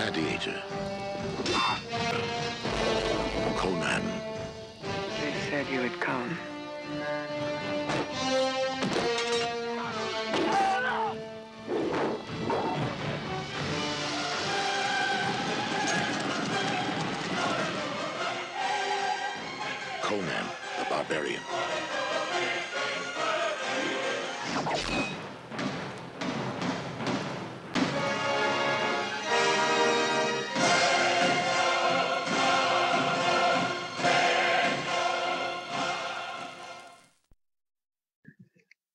Gladiator. Conan. They said you would come. Conan the Barbarian.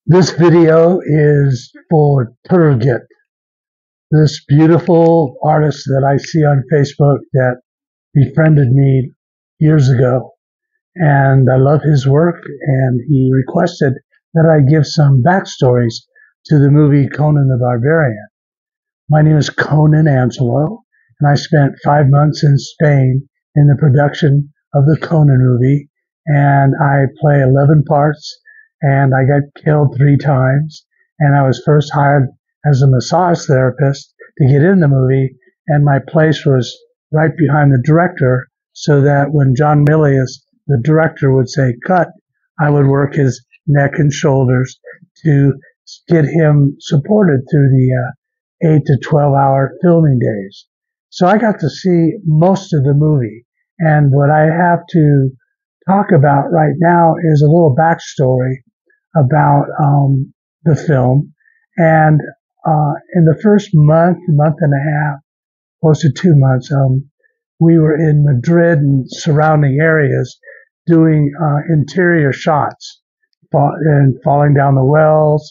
This video is for Turgut, this beautiful artist that I see on Facebook that befriended me years ago. And I love his work, and he requested that I give some backstories to the movie Conan the Barbarian. My name is Conan Angelo, and I spent 5 months in Spain in the production of the Conan movie, and I play 11 parts, and I got killed 3 times, and I was first hired as a massage therapist to get in the movie, and my place was right behind the director, so that when John Milius, the director, would say cut, I would work his neck and shoulders to get him supported through the 8 to 12 hour filming days. So I got to see most of the movie, and what I have to talk about right now is a little backstory about the film. And in the first month and a half, close to 2 months, we were in Madrid and surrounding areas doing interior shots and falling down the wells,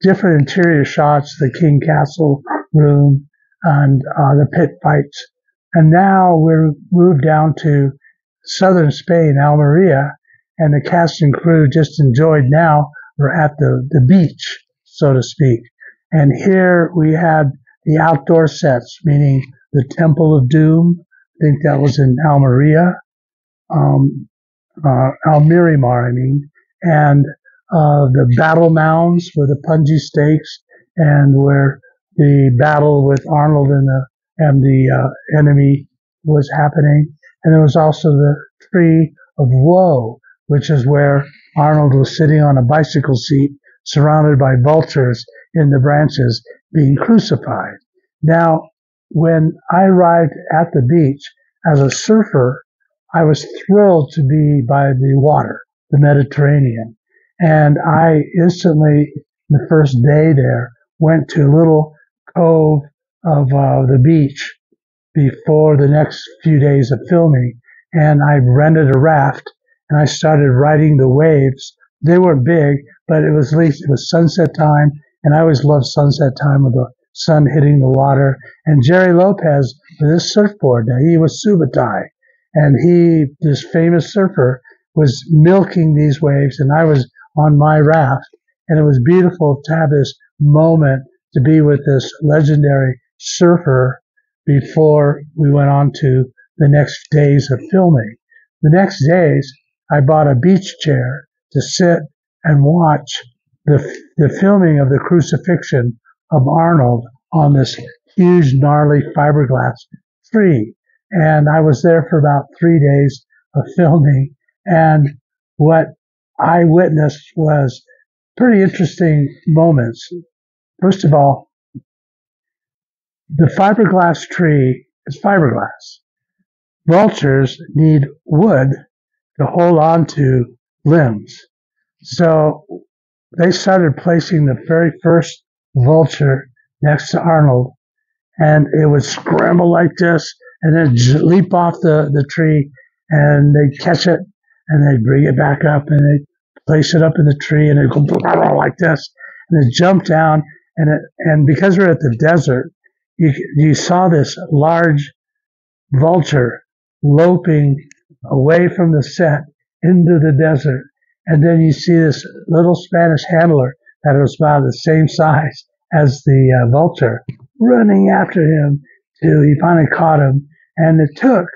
different interior shots, the King Castle room and the pit fights. And now we're moved down to southern Spain, Almeria, and the cast and crew just enjoyed now. We're at the beach, so to speak. And here we had the outdoor sets, meaning the Temple of Doom. I think that was in Almeria, Almirimar, I mean, and the battle mounds for the punji stakes, and where the battle with Arnold and the enemy was happening. And there was also the Tree of Woe, which is where Arnold was sitting on a bicycle seat surrounded by vultures in the branches being crucified. Now, when I arrived at the beach as a surfer, I was thrilled to be by the water, the Mediterranean. And I instantly, the first day there, went to a little cove of the beach before the next few days of filming. And I rented a raft and I started riding the waves. They weren't big, but it was at least it was sunset time. And I always loved sunset time with the sun hitting the water. And Jerry Lopez with his surfboard. Now he was Subotai, and he, this famous surfer, was milking these waves, and I was on my raft. And it was beautiful to have this moment to be with this legendary surfer before we went on to the next days of filming. The next days, I bought a beach chair to sit and watch the filming of the crucifixion of Arnold on this huge, gnarly fiberglass tree. And I was there for about 3 days of filming. And what I witnessed was pretty interesting moments. First of all, the fiberglass tree is fiberglass. Vultures need wood to hold on to limbs. So they started placing the very first vulture next to Arnold, and it would scramble like this and then leap off the tree, and they'd catch it and they'd bring it back up and they'd place it up in the tree and it'd go like this, and it'd jump down, and because we're at the desert, you saw this large vulture loping away from the set into the desert, and then you see this little Spanish handler that was about the same size as the vulture running after him till he finally caught him. And it took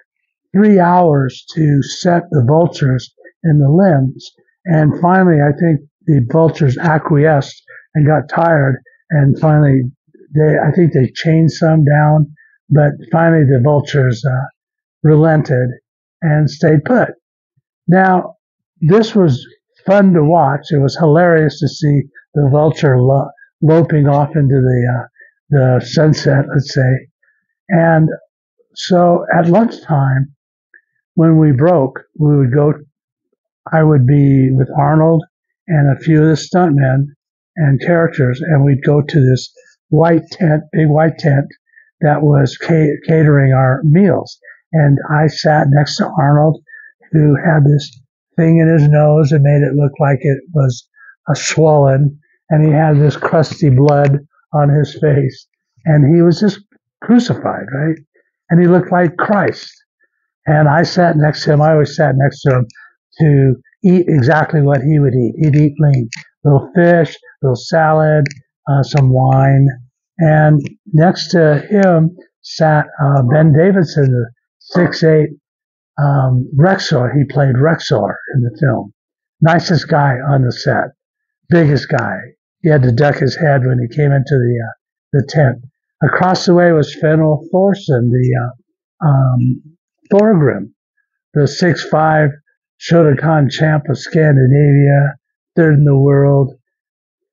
3 hours to set the vultures in the limbs. And finally, I think the vultures acquiesced and got tired, and finally I think they chained some down, but finally the vultures relented and stayed put. Now, this was fun to watch. It was hilarious to see the vulture loping off into the sunset, let's say. And so at lunchtime, when we broke, I would be with Arnold and a few of the stuntmen and characters, and we'd go to this big white tent that was catering our meals. And I sat next to Arnold, who had this thing in his nose and made it look like it was swollen, and he had this crusty blood on his face, and he was just crucified, right? And he looked like Christ. And I sat next to him. I always sat next to him to eat exactly what he would eat. He'd eat lean, little fish, little salad, some wine, and next to him sat Ben Davidson, the 6'8" Rexor. He played Rexor in the film. Nicest guy on the set, biggest guy. He had to duck his head when he came into the tent. Across the way was Fenrir Thorson, the Thorgrim, the 6'5" Shotokan champ of Scandinavia, third in the world,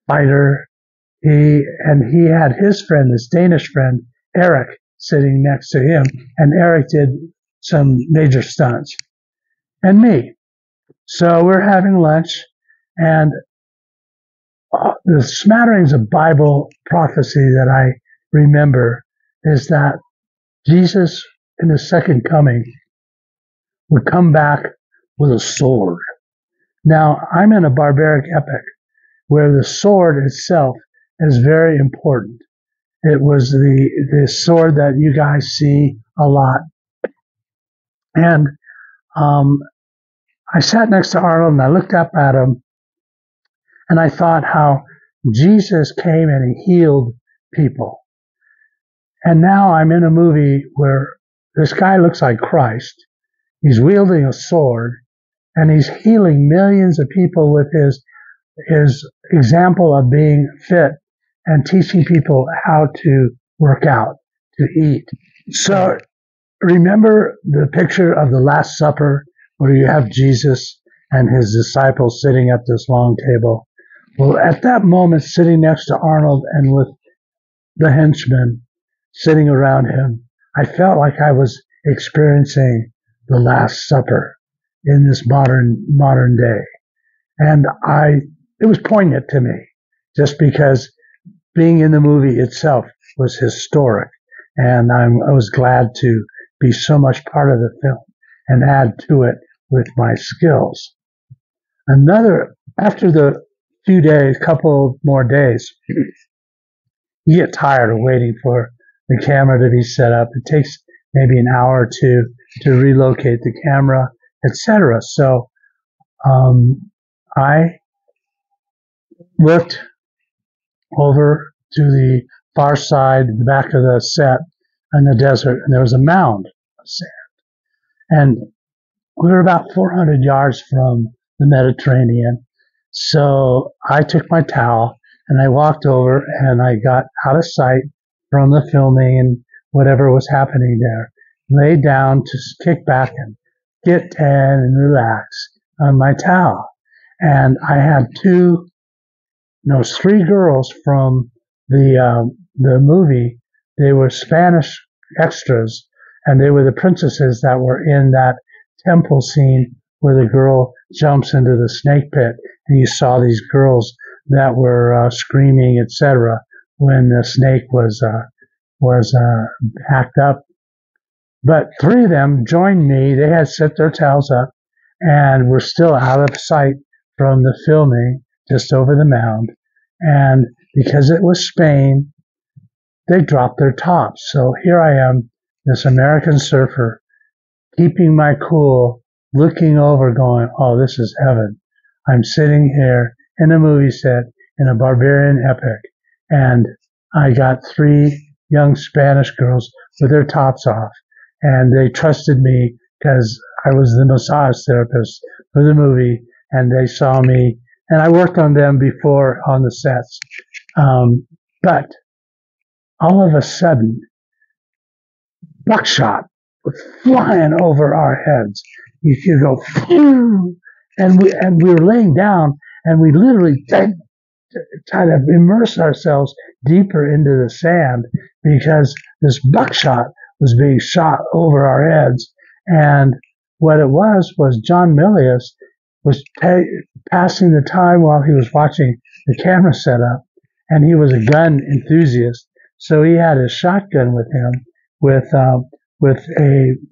fighter. He had his friend, this Danish friend, Eric, sitting next to him, and Eric did some major stunts, and me. So we're having lunch, and the smatterings of Bible prophecy that I remember is that Jesus, in the second coming, would come back with a sword. Now, I'm in a barbaric epic where the sword itself is very important. It was the sword that you guys see a lot. And I sat next to Arnold and I looked up at him and I thought how Jesus came and he healed people. And now I'm in a movie where this guy looks like Christ. He's wielding a sword and he's healing millions of people with his example of being fit and teaching people how to work out, to eat. So remember the picture of the Last Supper where you have Jesus and his disciples sitting at this long table? Well, at that moment, sitting next to Arnold and with the henchmen sitting around him, I felt like I was experiencing the Last Supper in this modern day. And it was poignant to me just because being in the movie itself was historic. And I was glad to be so much part of the film and add to it with my skills. After the few days, couple more days, you get tired of waiting for the camera to be set up. It takes maybe an hour or two to relocate the camera, etc. So I looked over to the far side, the back of the set in the desert, and there was a mound of sand. And we were about 400 yards from the Mediterranean. So I took my towel and I walked over and I got out of sight from the filming and whatever was happening there, laid down to kick back and get tan and relax on my towel. And I had three girls from the movie. They were Spanish extras, and they were the princesses that were in that temple scene where the girl jumps into the snake pit, and you saw these girls that were screaming, etc., when the snake was hacked up. But three of them joined me. They had set their towels up and were still out of sight from the filming, just over the mound. And because it was Spain, they dropped their tops. So here I am, this American surfer, keeping my cool, looking over going, oh, this is heaven. I'm sitting here in a movie set in a barbarian epic, and I got three young Spanish girls with their tops off, and they trusted me because I was the massage therapist for the movie, and they saw me, and I worked on them before on the sets. But all of a sudden, buckshot was flying over our heads. You could go, phew, and we were laying down, and we literally try to immerse ourselves deeper into the sand because this buckshot was being shot over our heads. And what it was John Milius was passing the time while he was watching the camera set up, and he was a gun enthusiast. So he had his shotgun with him with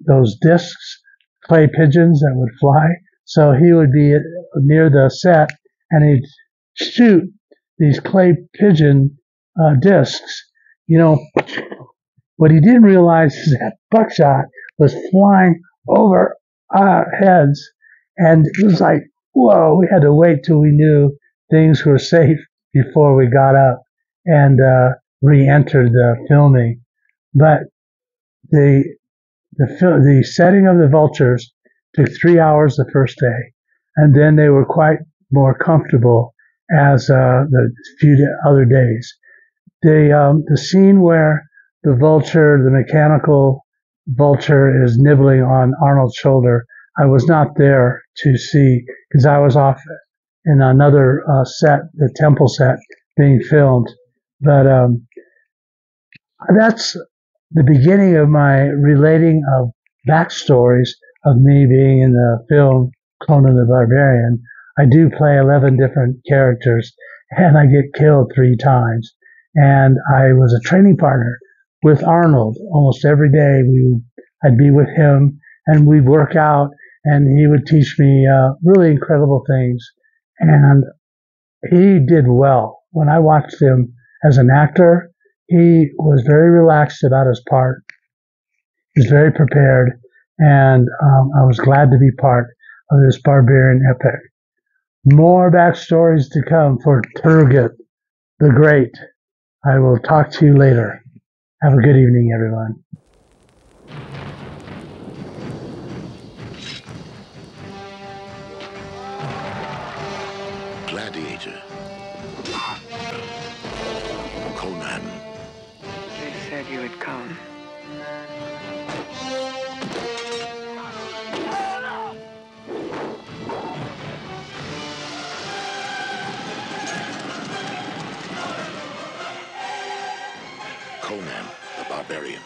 those discs, clay pigeons that would fly. So he would be near the set and he'd shoot these clay pigeon discs. You know, what he didn't realize is that buckshot was flying over our heads, and it was like, whoa, we had to wait till we knew things were safe before we got up and re-entered the filming. But the setting of the Vultures took 3 hours the first day, and then they were quite more comfortable as the few other days. The scene where the vulture, the mechanical vulture, is nibbling on Arnold's shoulder, I was not there to see because I was off in another set, the temple set, being filmed. But that's the beginning of my relating of backstories of me being in the film Conan the Barbarian. I do play 11 different characters, and I get killed 3 times. And I was a training partner with Arnold almost every day. I'd be with him, and we'd work out, and he would teach me really incredible things. And he did well. When I watched him as an actor, he was very relaxed about his part. He was very prepared, and I was glad to be part of this barbarian epic. More backstories to come for Turgut the Great. I will talk to you later. Have a good evening, everyone. Gladiator. Conan. They said you had come. Conan the Barbarian.